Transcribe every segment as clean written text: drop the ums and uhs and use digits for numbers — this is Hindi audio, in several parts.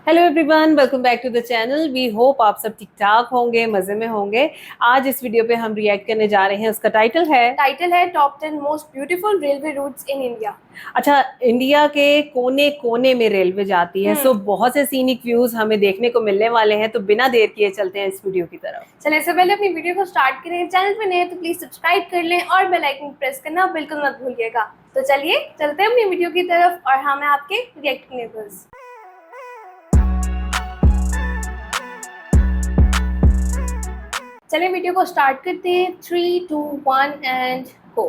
Hello everyone, welcome back to the channel. We hope आप सब ठीक ठाक होंगे, मजे में होंगे। आज इस वीडियो पे हम रिएक्ट करने जा रहे हैं। उसका टाइटल है top 10 most beautiful railway routes in India. अच्छा, इंडिया के कोने कोने में रेलवे जाती है, सो बहुत से सीनिक व्यूज हमें देखने को मिलने वाले हैं। तो बिना देर किए चलते हैं इस वीडियो की तरफ। चलिए, इससे पहले अपनी वीडियो को स्टार्ट करें। चैनल पे नए हैं तो प्लीज सब्सक्राइब कर लें और बेल आइकन प्रेस करना बिल्कुल मत भूलिएगा। तो चलिए चलते हैं अपनी वीडियो की तरफ और हाँ, मैं आपके रिएक्ट नेबर्स। चलिए वीडियो को स्टार्ट करते हैं। 3, 2, 1 एंड गो।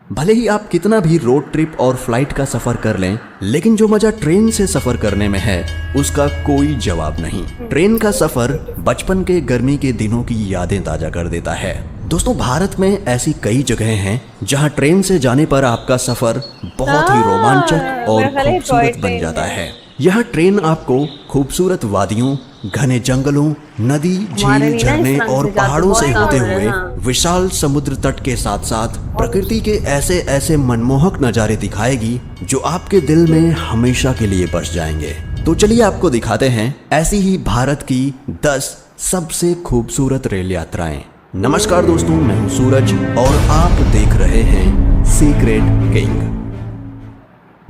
भले ही आप कितना भी रोड ट्रिप और फ्लाइट का सफर कर लें, लेकिन जो मजा ट्रेन से सफर करने में है उसका कोई जवाब नहीं। ट्रेन का सफर बचपन के गर्मी के दिनों की यादें ताजा कर देता है। दोस्तों, भारत में ऐसी कई जगह हैं जहां ट्रेन से जाने पर आपका सफर बहुत ही रोमांचक और खूबसूरत बन जाता है। यह ट्रेन आपको खूबसूरत वादियों, घने जंगलों, नदी, झील, झरने और पहाड़ों से होते हुए विशाल समुद्र तट के साथ साथ प्रकृति के ऐसे ऐसे मनमोहक नज़ारे दिखाएगी जो आपके दिल में हमेशा के लिए बस जाएंगे। तो चलिए आपको दिखाते हैं ऐसी ही भारत की 10 सबसे खूबसूरत रेल यात्राएं। नमस्कार दोस्तों, मैं हूं सूरज और आप देख रहे हैं secret king.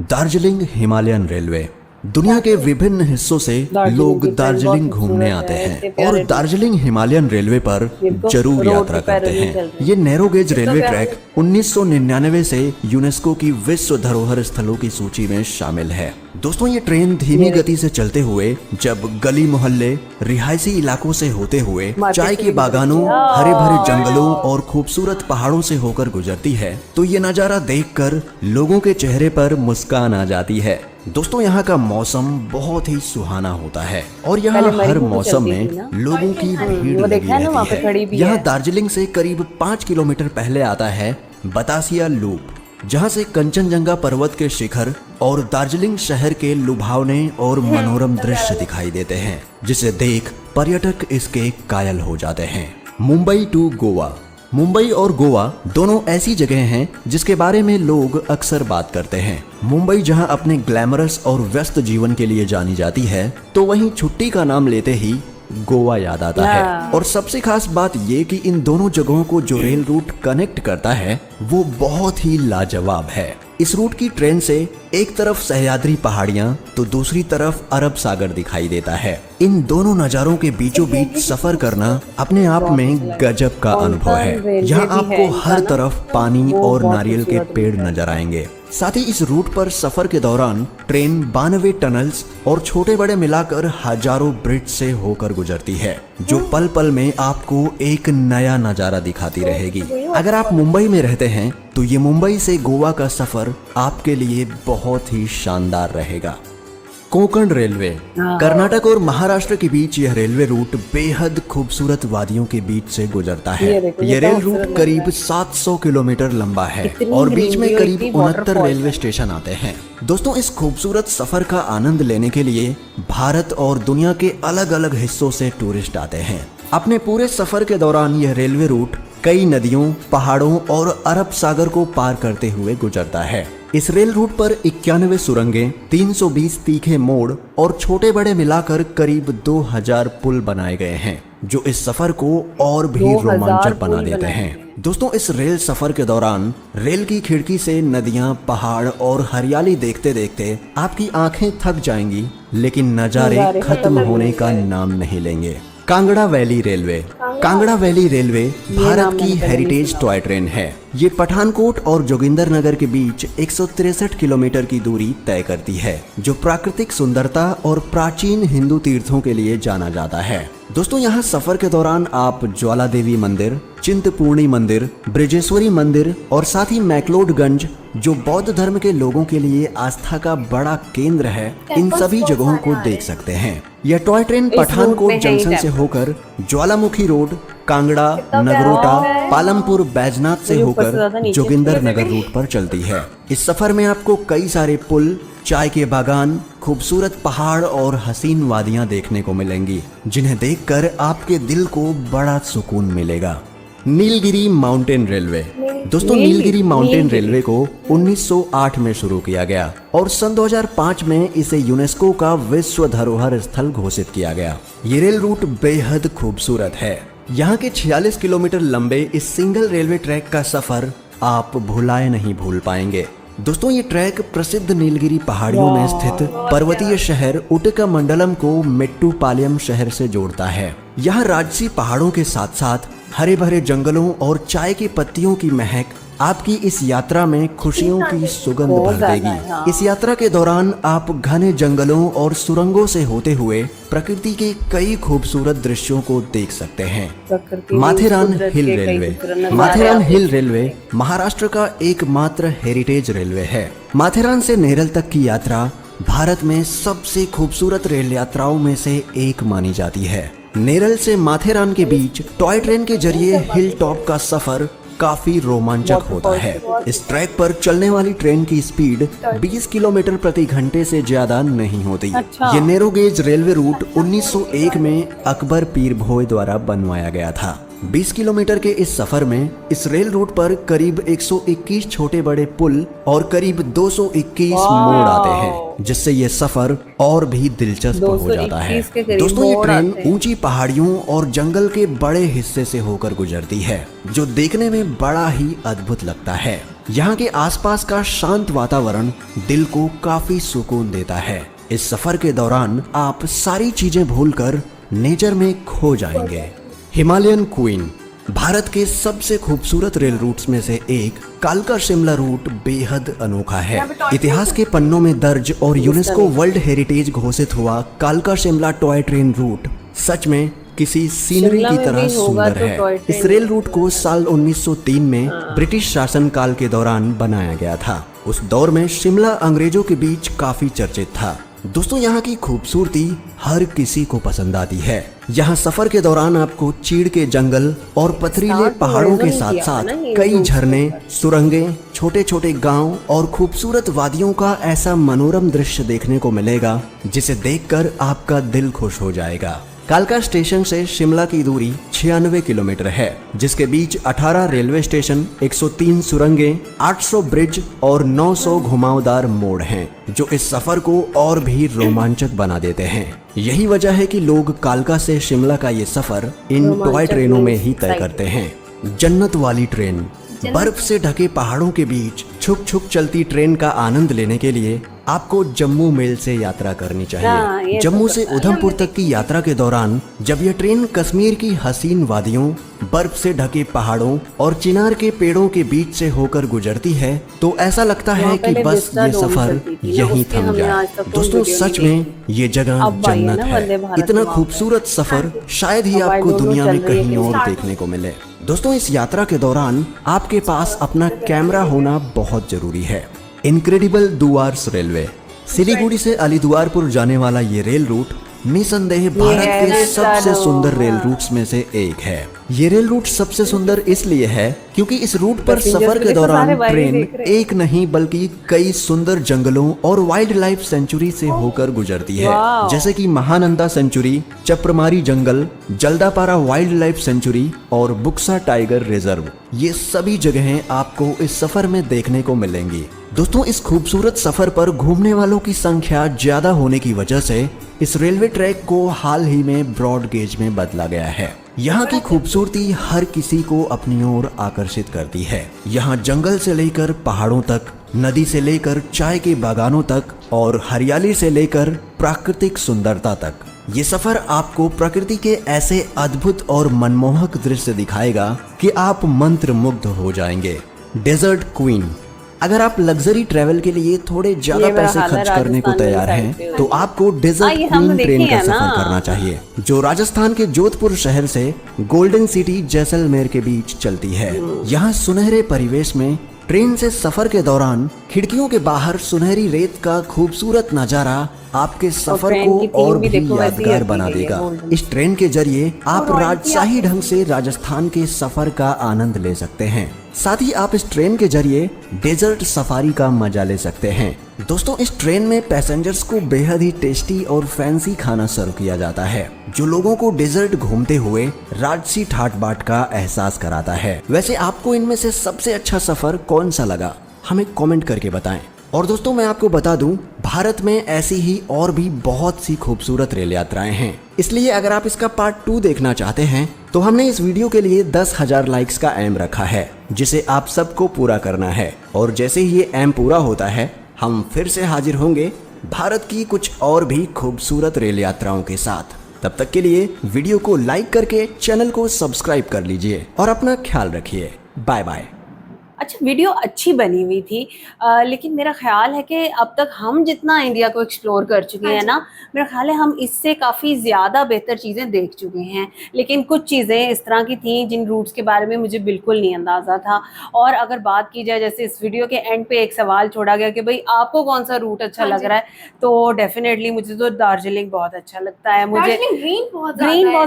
Darjeeling Himalayan railway. दुनिया के विभिन्न हिस्सों से लोग दार्जिलिंग घूमने आते हैं और दार्जिलिंग हिमालयन रेलवे पर जरूर यात्रा करते हैं। ये नैरो गेज रेलवे ट्रैक 1999 से यूनेस्को की विश्व धरोहर स्थलों की सूची में शामिल है। दोस्तों, ये ट्रेन धीमी गति से चलते हुए जब गली मोहल्ले, रिहायशी इलाकों से होते हुए चाय के बागानों, हरे भरे जंगलों और खूबसूरत पहाड़ों से होकर गुजरती है तो ये नजारा देखकर लोगों के चेहरे पर मुस्कान आ जाती है। दोस्तों, यहाँ का मौसम बहुत ही सुहाना होता है और यहाँ हर मौसम में लोगों की भीड़ लगी रहती है। यहाँ दार्जिलिंग से करीब 5 किलोमीटर पहले आता है बतासिया लूप, जहाँ से कंचनजंगा पर्वत के शिखर और दार्जिलिंग शहर के लुभावने और मनोरम दृश्य दिखाई देते हैं, जिसे देख पर्यटक इसके कायल हो जाते हैं। मुंबई टू गोवा। मुंबई और गोवा दोनों ऐसी जगह हैं जिसके बारे में लोग अक्सर बात करते हैं। मुंबई जहां अपने ग्लैमरस और व्यस्त जीवन के लिए जानी जाती है, तो वहीं छुट्टी का नाम लेते ही गोवा याद आता है। और सबसे खास बात ये कि इन दोनों जगहों को जो रेल रूट कनेक्ट करता है वो बहुत ही लाजवाब है। इस रूट की ट्रेन से एक तरफ सह्याद्री पहाड़ियां तो दूसरी तरफ अरब सागर दिखाई देता है। इन दोनों नज़ारों के बीचों बीच सफर करना अपने आप में गजब का अनुभव है। यहाँ आपको हर तरफ पानी और नारियल के पेड़ नजर आएंगे। साथ ही इस रूट पर सफर के दौरान ट्रेन 92 टनल्स और छोटे बड़े मिलाकर हजारों ब्रिज से होकर गुजरती है, जो पल पल में आपको एक नया नजारा दिखाती रहेगी। अगर आप मुंबई में रहते हैं तो ये मुंबई से गोवा का सफर आपके लिए बहुत ही शानदार रहेगा। कोंकण रेलवे। कर्नाटक और महाराष्ट्र के बीच यह रेलवे रूट बेहद खूबसूरत वादियों के बीच से गुजरता है। यह रेल रूट करीब 700 किलोमीटर लंबा है और बीच में करीब 69 रेलवे स्टेशन आते हैं। दोस्तों, इस खूबसूरत सफर का आनंद लेने के लिए भारत और दुनिया के अलग अलग हिस्सों से टूरिस्ट आते हैं। अपने पूरे सफर के दौरान यह रेलवे रूट कई नदियों, पहाड़ों और अरब सागर को पार करते हुए गुजरता है। इस रेल रूट पर 91 सुरंगें, 320 तीखे मोड़ और छोटे बड़े मिलाकर करीब 2000 पुल बनाए गए हैं, जो इस सफर को और भी रोमांचक बना देते हैं। दोस्तों, इस रेल सफर के दौरान रेल की खिड़की से नदियां, पहाड़ और हरियाली देखते देखते आपकी आंखें थक जाएंगी, लेकिन नज़ारे खत्म होने का नाम नहीं लेंगे। Kangra valley railway. Kangra valley railway Bharat की हेरिटेज टॉय ट्रेन है। ये पठानकोट और जोगिंदरनगर के बीच 163 किलोमीटर की दूरी तय करती है, जो प्राकृतिक सुंदरता और प्राचीन हिंदू तीर्थों के लिए जाना जाता है। दोस्तों, यहाँ सफर के दौरान आप ज्वाला देवी मंदिर, चिंतपूर्णी मंदिर, ब्रिजेश्वरी मंदिर और साथ ही मैक्लोडगंज, जो बौद्ध धर्म के लोगों के लिए आस्था का बड़ा केंद्र है, इन सभी जगहों को देख सकते हैं। यह टॉय ट्रेन पठानकोट जंक्शन से होकर ज्वालामुखी रोड, कांगड़ा, नगरोटा, पालमपुर, बैजनाथ से होकर जोगिंदरनगर रूट पर चलती है। इस सफर में आपको कई सारे पुल, चाय के बागान, खूबसूरत पहाड़ और हसीन वादियां देखने को मिलेंगी, जिन्हें देखकर आपके दिल को बड़ा सुकून मिलेगा। Nilgiri mountain railway. दोस्तों नीलगिरी माउंटेन रेलवे को 1908 में शुरू किया गया और सन 2005 में इसे यूनेस्को का विश्व धरोहर स्थल घोषित किया गया। ये रेल रूट बेहद खूबसूरत है। यहाँ के 46 किलोमीटर लंबे इस सिंगल रेलवे ट्रैक का सफर आप भुलाए नहीं भूल पाएंगे। दोस्तों ये ट्रैक प्रसिद्ध नीलगिरी पहाड़ियों में स्थित पर्वतीय शहर उटकमंडलम को मेट्टुपालयम शहर से जोड़ता है। यहाँ राजसी पहाड़ों के साथ साथ हरे भरे जंगलों और चाय की पत्तियों की महक आपकी इस यात्रा में खुशियों की सुगंध भर देगी। इस यात्रा के दौरान आप घने जंगलों और सुरंगों से होते हुए प्रकृति के कई खूबसूरत दृश्यों को देख सकते हैं। माथेरान हिल रेलवे। माथेरान हिल रेलवे महाराष्ट्र का एकमात्र हेरिटेज रेलवे है। माथेरान से नेरल तक की यात्रा भारत में सबसे खूबसूरत रेल यात्राओं में से एक मानी जाती है। नेरल से माथेरान के बीच टॉय ट्रेन के जरिए हिल टॉप का सफर काफी रोमांचक होता है। इस ट्रैक पर चलने वाली ट्रेन की स्पीड 20 किलोमीटर प्रति घंटे से ज्यादा नहीं होती। ये नैरो गेज रेलवे रूट 1901 में अकबर पीर भोई द्वारा बनवाया गया था। 20 किलोमीटर के इस सफर में इस रेल रूट पर करीब 121 छोटे बड़े पुल और करीब 221 मोड़ आते हैं, जिससे ये सफर और भी दिलचस्प हो जाता है। दोस्तों ये ट्रेन ऊंची पहाड़ियों और जंगल के बड़े हिस्से से होकर गुजरती है, जो देखने में बड़ा ही अद्भुत लगता है। यहाँ के आसपास का शांत वातावरण दिल को काफी सुकून देता है। इस सफर के दौरान आप सारी चीजें भूलकर नेचर में खो जाएंगे। Himalayan queen. भारत के सबसे खूबसूरत रेल रूट्स में से एक कालका शिमला रूट बेहद अनोखा है। इतिहास के पन्नों में दर्ज और यूनेस्को वर्ल्ड हेरिटेज घोषित हुआ कालका शिमला टॉय ट्रेन रूट सच में किसी सीनरी की तरह सुंदर है। इस रेल रूट को साल 1903 में ब्रिटिश शासन काल के दौरान बनाया गया था। उस दौर में शिमला अंग्रेजों के बीच काफी चर्चित था। दोस्तों यहाँ की खूबसूरती हर किसी को पसंद आती है। यहाँ सफर के दौरान आपको चीड़ के जंगल और पथरीले पहाड़ों के साथ साथ कई झरने, सुरंगें, छोटे छोटे गांव और खूबसूरत वादियों का ऐसा मनोरम दृश्य देखने को मिलेगा जिसे देखकर आपका दिल खुश हो जाएगा। कालका स्टेशन से शिमला की दूरी 96 किलोमीटर है, जिसके बीच 18 रेलवे स्टेशन, 103 सुरंगें, 800 ब्रिज और 900 घुमावदार मोड़ हैं, जो इस सफर को और भी रोमांचक बना देते हैं। यही वजह है कि लोग कालका से शिमला का ये सफर इन टॉय ट्रेनों में ही तय करते हैं। जन्नत वाली ट्रेन। बर्फ से ढके पहाड़ों के बीच छुक छुक चलती ट्रेन का आनंद लेने के लिए आपको जम्मू मेल से यात्रा करनी चाहिए। जम्मू से उधमपुर तक की यात्रा के दौरान जब यह ट्रेन कश्मीर की हसीन वादियों, बर्फ से ढके पहाड़ों और चिनार के पेड़ों के बीच से होकर गुजरती है तो ऐसा लगता है कि बस ये सफर यहीं थम जाए। दोस्तों सच में ये जगह जन्नत है। इतना खूबसूरत सफर शायद ही आपको दुनिया में कहीं और देखने को मिले। दोस्तों इस यात्रा के दौरान आपके पास अपना कैमरा होना बहुत जरूरी है। Incredible Dooars railway. सिलीगुड़ी से अलीदुआरपुर जाने वाला ये रेल रूट निसंदेह भारत के सबसे सुंदर रेल रूट्स में से एक है। ये रेल रूट सबसे सुंदर इसलिए है क्योंकि इस रूट पर सफर के दौरान ट्रेन एक नहीं बल्कि कई सुंदर जंगलों और वाइल्ड लाइफ सेंचुरी से होकर गुजरती है, जैसे कि महानंदा सेंचुरी, चप्रमारी जंगल, जल्दापारा वाइल्ड लाइफ सेंचुरी और बुक्सा टाइगर रिजर्व। ये सभी जगहें आपको इस सफर में देखने को मिलेंगी। दोस्तों इस खूबसूरत सफर पर घूमने वालों की संख्या ज्यादा होने की वजह से इस रेलवे ट्रैक को हाल ही में ब्रॉड गेज में बदला गया है। यहाँ की खूबसूरती हर किसी को अपनी ओर आकर्षित करती है। यहाँ जंगल से लेकर पहाड़ों तक, नदी से लेकर चाय के बागानों तक और हरियाली से लेकर प्राकृतिक सुंदरता तक, ये सफर आपको प्रकृति के ऐसे अद्भुत और मनमोहक दृश्य दिखाएगा कि आप मंत्रमुग्ध हो जाएंगे। Desert queen. अगर आप लग्जरी ट्रैवल के लिए थोड़े ज्यादा पैसे खर्च करने को तैयार हैं, तो आपको डेजर्ट क्वीन ट्रेन का सफर करना चाहिए, जो राजस्थान के जोधपुर शहर से गोल्डन सिटी जैसलमेर के बीच चलती है। यहाँ सुनहरे परिवेश में ट्रेन से सफर के दौरान खिड़कियों के बाहर सुनहरी रेत का खूबसूरत नजारा आपके सफर ट्रेन की को थीम और भी भी देखो वैसी यादगार रखी बना गई है, देगा। golden। इस ट्रेन के जरिए आप राजशाही ढंग से राजस्थान के सफर का आनंद ले सकते हैं। साथ ही आप इस ट्रेन के जरिए डेजर्ट सफारी का मजा ले सकते हैं। दोस्तों, इस ट्रेन में पैसेंजर्स को बेहद ही टेस्टी और फैंसी खाना सर्व किया जाता है, जो लोगों को डेजर्ट घूमते हुए राजसी ठाट बाट का एहसास कराता है। वैसे आपको इनमें से सबसे अच्छा सफर कौन सा लगा, हमें कमेंट करके बताएं। और दोस्तों, मैं आपको बता दूं, भारत में ऐसी ही और भी बहुत सी खूबसूरत रेल यात्राएं हैं। इसलिए अगर आप इसका पार्ट 2 देखना चाहते हैं तो हमने इस वीडियो के लिए 10,000 लाइक्स का एम रखा है, जिसे आप सबको पूरा करना है। और जैसे ही ये एम पूरा होता है, हम फिर से हाजिर होंगे भारत की कुछ और भी खूबसूरत रेल यात्राओं के साथ। तब तक के लिए वीडियो को लाइक करके चैनल को सब्सक्राइब कर लीजिए और अपना ख्याल रखिए। Bye bye. अच्छा, वीडियो अच्छी बनी हुई थी, लेकिन मेरा ख्याल है कि अब तक हम जितना इंडिया को एक्सप्लोर कर चुके हैं ना, मेरा ख्याल है हम इससे काफ़ी ज़्यादा बेहतर चीज़ें देख चुके हैं। लेकिन कुछ चीज़ें इस तरह की थी जिन रूट्स के बारे में मुझे बिल्कुल नहीं अंदाज़ा था। और अगर बात की जाए, जैसे इस वीडियो के एंड पे एक सवाल छोड़ा गया कि भाई आपको कौन सा रूट अच्छा लग रहा है, तो डेफिनेटली मुझे तो दार्जिलिंग बहुत अच्छा लगता है। मुझे ग्रीन बहुत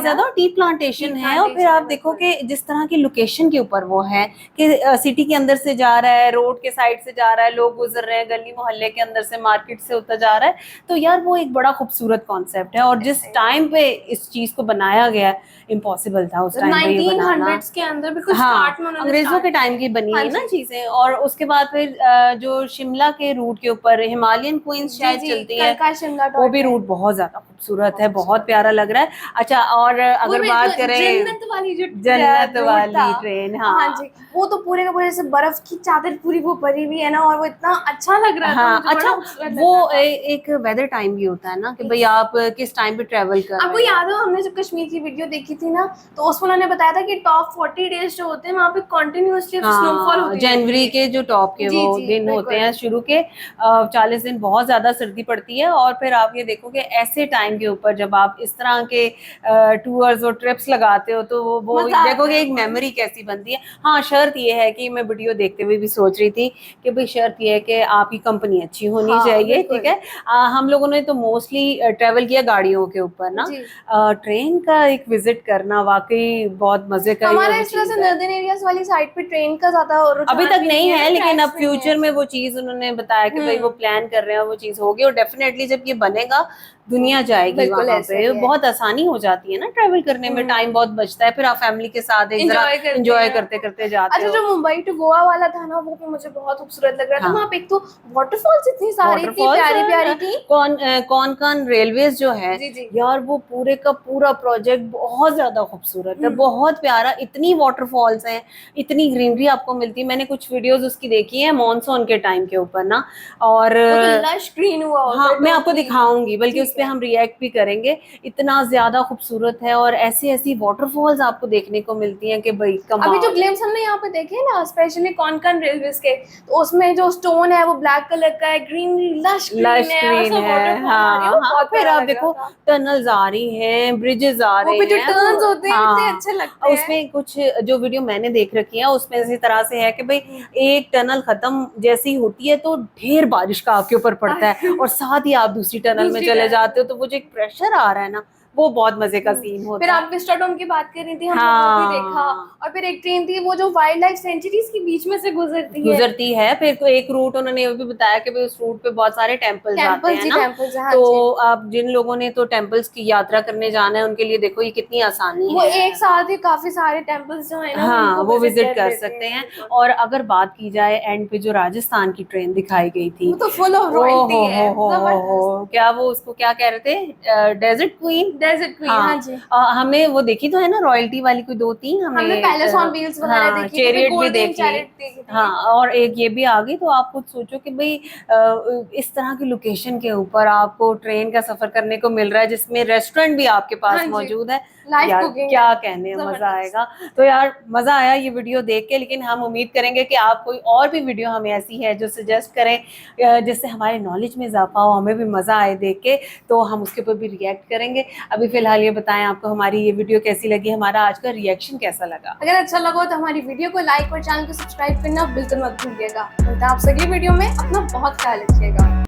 ज़्यादा टी प्लांटेशन है। और फिर आप देखो कि जिस तरह की लोकेशन के ऊपर वो है कि सिटी के अंदर से जा रहा है, रोड के साइड से जा रहा है, लोग गुजर रहे हैं, गली मोहल्ले के अंदर से, मार्केट से उतर जा रहा है, तो यार वो एक बड़ा खूबसूरत कॉन्सेप्ट है। और जिस टाइम पे इस चीज को बनाया गया, इम्पॉसिबल था उस टाइम पे ये बनाना। के अंदर बिल्कुल हाँ, स्टार्ट में अंग्रेजों के टाइम की बनी है ना चीजें। और उसके बाद फिर जो शिमला के रूट के ऊपर हिमालयन क्वींस शायद चलती है, वो भी रूट बहुत ज्यादा खूबसूरत है, बहुत प्यारा लग रहा है। अच्छा, और अगर बात करें जन्नत वाली जो जन्नत वाली ट्रेन, हाँ जी, वो तो पूरे का पूरे से बर्फ की चादर पूरी वो भरी हुई है ना, और वो इतना अच्छा लग रहा हाँ, था। अच्छा, वो एक वेदर टाइम भी होता है ना कि भाई आप किस टाइम पे ट्रेवल कर रहे हैं। आपको याद हो हमने जब कश्मीर की वीडियो देखी थी ना, तो उसमें उन्होंने बताया था कि टॉप 40 डेज जो होते हैं वहाँ पे कंटिन्यूअसली स्नोफॉल होती है। जनवरी के जो टॉप के वो दिन होते हैं, शुरू के 40 दिन बहुत ज्यादा सर्दी पड़ती है। और फिर आप ये देखोगे ऐसे टाइम के ऊपर जब आप इस तरह के टूर्स और ट्रिप्स लगाते हो, तो वो देखोगे एक मेमोरी कैसी बनती है। हाँ, शर्त ये है कि मैं वीडियो देखते हुए भी सोच रही थी कि भाई शर्त ये है कि आपकी कंपनी अच्छी होनी चाहिए, ठीक है। हम लोगों ने तो मोस्टली ट्रेवल किया गाड़ियों के ऊपर ना, ट्रेन का एक विजिट करना वाकई बहुत मजे का। हमारे इस तरह से नॉर्दर्न एरियाज वाली साइड पे ट्रेन का ज्यादा अभी तक नहीं है, लेकिन अब फ्यूचर में वो चीज उन्होंने बताया कि भाई वो प्लान कर रहे हैं, वो चीज होगी। और डेफिनेटली जब ये बनेगा, दुनिया जाएगी वहाँ पे, बहुत आसानी हो जाती है ना ट्रेवल करने में, टाइम बहुत बचता है, फिर आप फैमिली के साथ एंजॉय करते करते जाते हो। अच्छा, जो मुंबई टू गोवा वाला था ना, वो भी मुझे बहुत खूबसूरत लग रहा था। वहाँ पे एक तो वाटरफॉल्स इतनी सारी थी, प्यारी प्यारी थी। कौन रेलवेज जो है यार, वो पूरे का पूरा प्रोजेक्ट बहुत ज्यादा खूबसूरत है, बहुत प्यारा। इतनी वाटरफॉल्स हैं, इतनी ग्रीनरी आपको मिलती है। मैंने कुछ वीडियोस उसकी देखी है मॉनसून के टाइम के ऊपर ना, और लश ग्रीन हुआ। हाँ, मैं आपको दिखाऊंगी, बल्कि उस पे हम रिएक्ट भी करेंगे। इतना ज्यादा खूबसूरत है, और ऐसी ऐसी वाटरफॉल्स आपको देखने को मिलती हैं कि भाई कमाल। अभी जो ग्लिम्स हमने यहाँ पे देखे ना, स्पेशली कोंकण रेलवेज के, तो उसमें जो स्टोन है वो ब्लैक कलर का है, ग्रीन लश ग्रीन है। हाँ, फिर आप देखो टनल्स आ रही हैं, ब्रिजेस आ रहे हैं, जो टर्न्स होते हैं इतने अच्छे लगते हैं। उसमें कुछ जो वीडियो मैंने देख रखी है उसमें इसी तरह से है कि भाई एक टनल खत्म जैसी होती है तो ढेर बारिश का आपके ऊपर पड़ता है, और साथ ही आप दूसरी टनल में चले जाते हो, तो वो जो एक प्रेशर आ रहा है ना, वो बहुत मजे का सीन होता है। फिर आप विस्टाडोम की बात कर रही थी, हमने वो भी देखा। और फिर एक ट्रेन थी वो जो वाइल्ड लाइफ सेंचुरीज के बीच में से गुजरती है। फिर एक रूट उन्होंने ये भी बताया कि उस रूट पे बहुत सारे टेम्पल्स आते हैं ना, तो आप जिन लोगों ने तो टेम्पल्स की यात्रा करने जाना है, उनके लिए देखो ये कितनी आसानी है, वो एक साथ ही काफी सारे टेम्पल्स जो है ना, हाँ, वो विजिट कर सकते हैं। और अगर बात की जाए एंड पे जो राजस्थान की ट्रेन दिखाई गई थी, वो तो फुल ऑफ रॉयल्टी है। क्या वो उसको क्या कह रहे थे, डेजर्ट क्वीन। हाँ जी, हमने वो देखी तो है ना, रॉयल्टी वाली कोई 2-3 हमने पैलेस ऑन व्हील्स वगैरह देखी, चैरियट भी देखी। हाँ, और एक ये भी आ गई। तो आप कुछ सोचो कि भाई इस तरह की लोकेशन के ऊपर आपको ट्रेन का सफर करने को मिल रहा है, जिसमें रेस्टोरेंट भी आपके पास मौजूद है। यार क्या कहने, मजा आएगा। तो यार मजा आया ये वीडियो देख के, लेकिन हम उम्मीद करेंगे कि आप कोई और भी वीडियो हमें ऐसी है जो सजेस्ट करें, जिससे हमारे नॉलेज में इजाफा हो, हमें भी मजा आए देख के, तो हम उसके ऊपर भी रिएक्ट करेंगे। अभी फिलहाल ये बताएं आपको हमारी ये वीडियो कैसी लगी, हमारा आज का रिएक्शन कैसा लगा। अगर अच्छा लगा तो हमारी वीडियो को लाइक और चैनल को सब्सक्राइब करना बिल्कुल मत भूलिएगा। आपसे अगली वीडियो में अपना बहुत ख्याल रखिएगा।